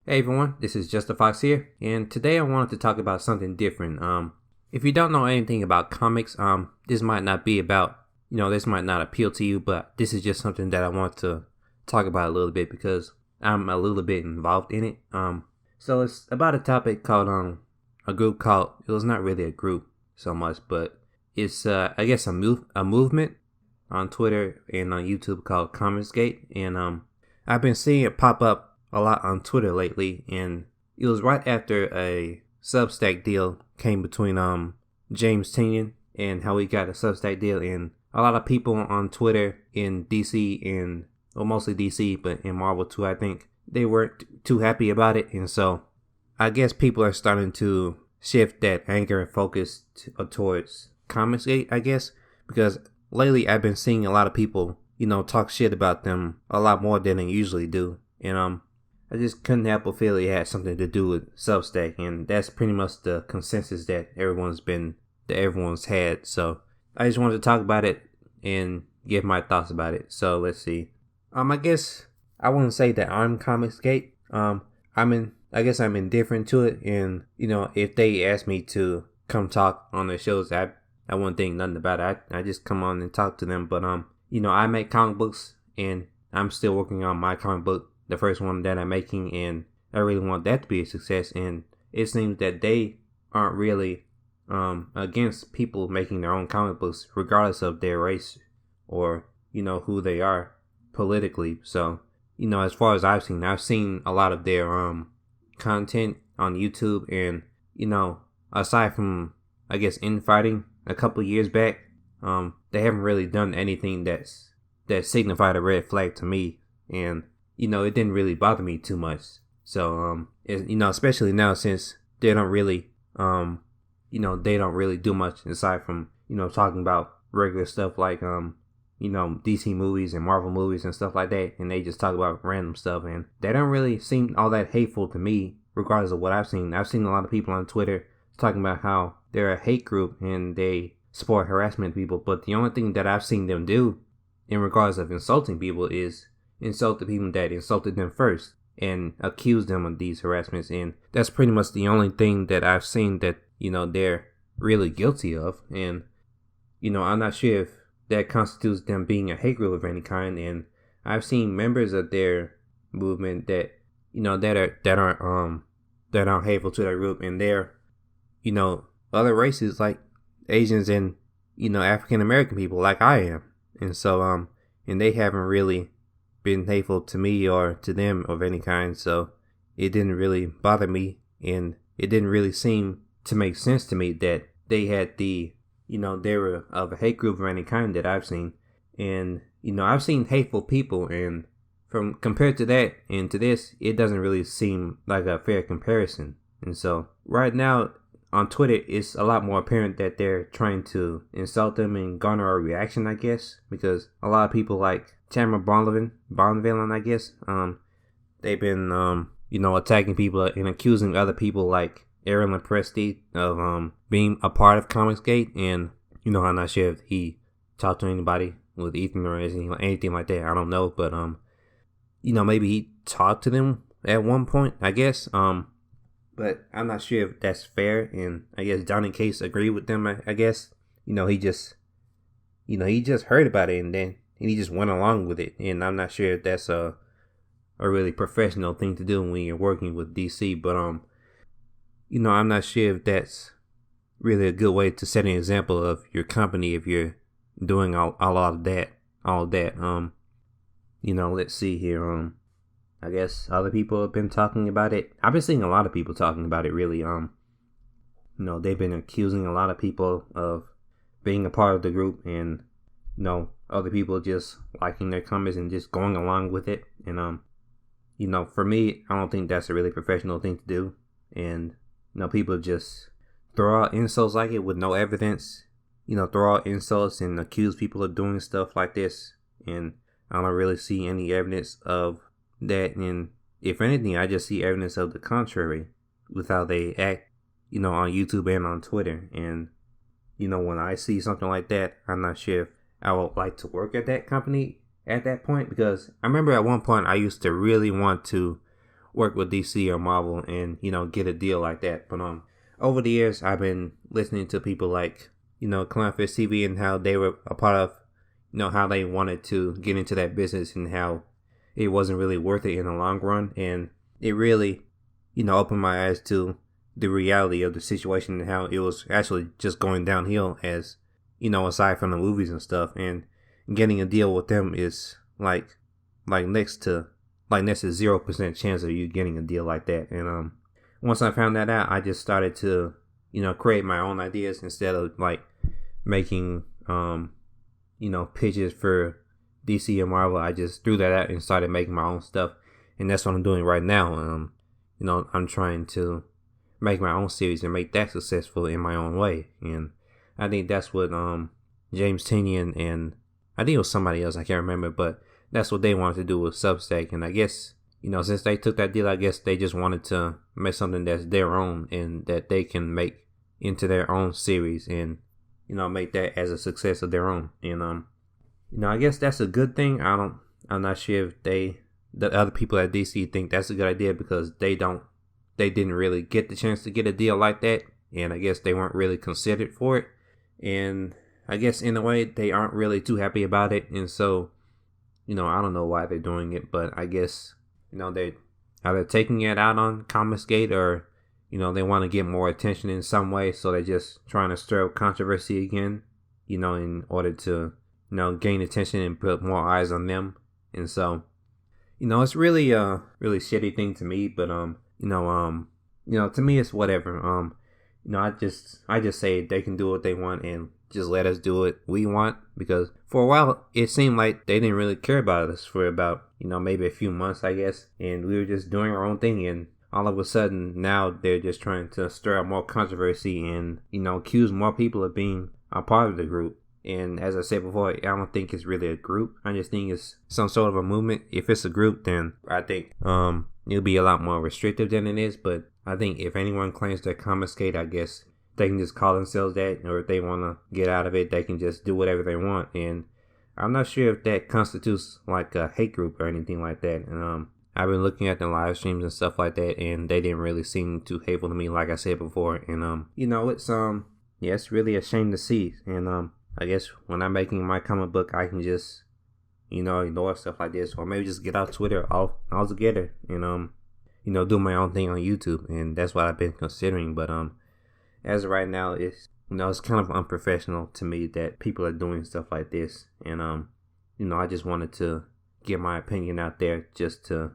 Hey everyone, this is Just a Fox here, and today I wanted to talk about something different. If you don't know anything about comics, this might not be about, this might not appeal to you, but this is just something that I want to talk about a little bit because I'm a little bit involved in it. So it's about a topic called, a group called, it was not really a group so much, but it's, I guess a movement on Twitter and on YouTube called ComicsGate, and, I've been seeing it pop up a lot on Twitter lately, and it was right after a substack deal came between James Tynion and how he got a substack deal, and a lot of people on Twitter in DC and mostly DC, but in Marvel too, I think they weren't too happy about it, and so I guess people are starting to shift that anger and focus towards ComicsGate, I guess, because lately I've been seeing a lot of people, talk shit about them a lot more than they usually do, and I just couldn't help but feel it had something to do with Substack, and that's pretty much the consensus that everyone's had. So I just wanted to talk about it and give my thoughts about it. So let's see. I guess I wouldn't say that I'm ComicsGate. I guess I'm indifferent to it, and if they ask me to come talk on their shows, I wouldn't think nothing about it. I just come on and talk to them. But I make comic books, and I'm still working on my comic book, the first one that I'm making, and I really want that to be a success. And it seems that they aren't really against people making their own comic books, regardless of their race or who they are politically. So as far as I've seen a lot of their content on YouTube, and aside from I guess infighting a couple years back, they haven't really done anything that signified a red flag to me, and it didn't really bother me too much. So, especially now since they don't really, do much aside from, talking about regular stuff like, DC movies and Marvel movies and stuff like that. And they just talk about random stuff, and they don't really seem all that hateful to me, regardless of what I've seen. I've seen a lot of people on Twitter talking about how they're a hate group and they support harassment of people. But the only thing that I've seen them do in regards of insulting people is insult the people that insulted them first and accuse them of these harassments, and that's pretty much the only thing that I've seen that they're really guilty of. And I'm not sure if that constitutes them being a hate group of any kind. And I've seen members of their movement that that aren't hateful to their group, and they're other races like Asians and African American people like I am, and so and they haven't really been hateful to me or to them of any kind. So it didn't really bother me, and it didn't really seem to make sense to me that they had they were of a hate group of any kind that I've seen. And I've seen hateful people, and from compared to that and to this, it doesn't really seem like a fair comparison. And so right now on Twitter, it's a lot more apparent that they're trying to insult them and garner a reaction, I guess, because a lot of people like Tamara Bonvillain, I guess, they've been, attacking people and accusing other people like Aaron Lepresti of, being a part of ComicsGate. And, I'm not sure if he talked to anybody with Ethan or anything like that. I don't know, but, maybe he talked to them at one point, I guess, but I'm not sure if that's fair. And I guess Donny Case agreed with them, I guess. He just heard about it, and he just went along with it. And I'm not sure if that's a really professional thing to do when you're working with DC. But, I'm not sure if that's really a good way to set an example of your company if you're doing all of that. Let's see here. I guess other people have been talking about it. I've been seeing a lot of people talking about it, really. They've been accusing a lot of people of being a part of the group, and, other people just liking their comments and just going along with it. And, for me, I don't think that's a really professional thing to do. And, people just throw out insults like it with no evidence, throw out insults and accuse people of doing stuff like this. And I don't really see any evidence of that, and if anything, I just see evidence of the contrary with how they act, on YouTube and on Twitter. And when I see something like that, I'm not sure if I would like to work at that company at that point, because I remember at one point I used to really want to work with DC or Marvel and, get a deal like that. But over the years, I've been listening to people like, Clownfish TV and how they were a part of, how they wanted to get into that business and how it wasn't really worth it in the long run. And it really, opened my eyes to the reality of the situation and how it was actually just going downhill as, aside from the movies and stuff. And getting a deal with them is like next to 0% chance of you getting a deal like that. And once I found that out, I just started to, create my own ideas instead of like making pitches for DC and Marvel. I just threw that out and started making my own stuff, and that's what I'm doing right now. I'm trying to make my own series and make that successful in my own way, and I think that's what James Tynion and I think it was somebody else, I can't remember, but that's what they wanted to do with Substack. And I guess, since they took that deal, I guess they just wanted to make something that's their own and that they can make into their own series and, make that as a success of their own. And, I guess that's a good thing. I'm not sure if the other people at DC think that's a good idea because they didn't really get the chance to get a deal like that. And I guess they weren't really considered for it. And I guess in a way they aren't really too happy about it. And so, I don't know why they're doing it, but I guess, they're either taking it out on ComicsGate or, they want to get more attention in some way. So they're just trying to stir up controversy again, in order to, gain attention and put more eyes on them. And so, it's really a really shitty thing to me, but, to me it's whatever. I just say they can do what they want and just let us do what we want, because for a while it seemed like they didn't really care about us for about, maybe a few months, I guess, and we were just doing our own thing, and all of a sudden now they're just trying to stir up more controversy and, accuse more people of being a part of the group. And as I said before, I don't think it's really a group. I just think it's some sort of a movement. If it's a group, then I think it'll be a lot more restrictive than it is. But I think if anyone claims they're ComicsGate, I guess they can just call themselves that. Or if they want to get out of it, they can just do whatever they want. And I'm not sure if that constitutes like a hate group or anything like that. And I've been looking at the live streams and stuff like that, and they didn't really seem too hateful to me, like I said before. And it's really a shame to see. And I guess when I'm making my comic book, I can just, ignore stuff like this, or maybe just get off Twitter altogether and, do my own thing on YouTube. And that's what I've been considering. But, as of right now, it's kind of unprofessional to me that people are doing stuff like this. And, I just wanted to get my opinion out there just to,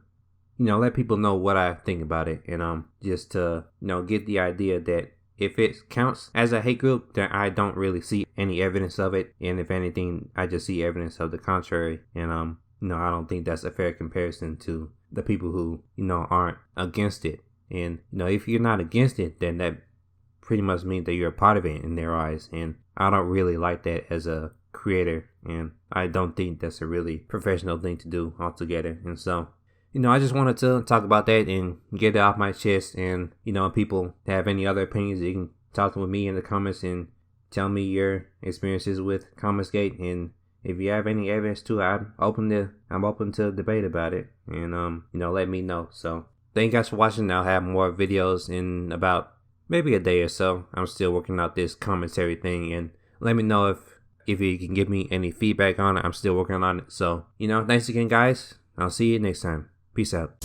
let people know what I think about it. And, just to, get the idea that if it counts as a hate group, then I don't really see any evidence of it. And if anything, I just see evidence of the contrary. And, I don't think that's a fair comparison to the people who, aren't against it. And, if you're not against it, then that pretty much means that you're a part of it in their eyes. And I don't really like that as a creator. And I don't think that's a really professional thing to do altogether. And so, I just wanted to talk about that and get it off my chest. And, if people have any other opinions, you can talk with me in the comments and tell me your experiences with ComicsGate. And if you have any evidence too, I'm open to debate about it. And, let me know. So thank you guys for watching. I'll have more videos in about maybe a day or so. I'm still working out this commentary thing, and let me know if you can give me any feedback on it. I'm still working on it. So, thanks again, guys. I'll see you next time. Peace out.